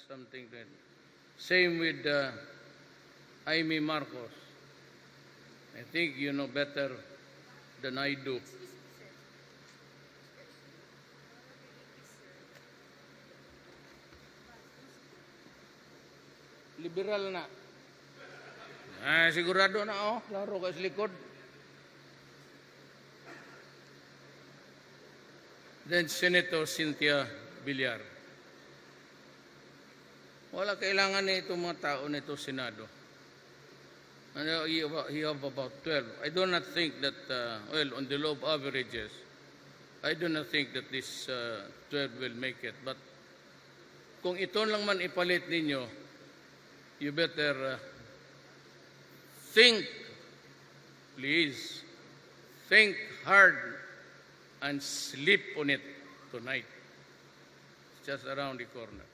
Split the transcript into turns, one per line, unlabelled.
something that. Same with Amy Marcos. I think you know better than I do. Liberal na. Sigurado na laro ka sa likod. Then Senator Cynthia Villar. Wala kailangan na itong mga tao nito Senado. He have about 12. I do not think that, on the low averages, I do not think that this 12 will make it. But kung ito lang man ipalit ninyo, you better think, please, think hard and sleep on it tonight. It's just around the corner.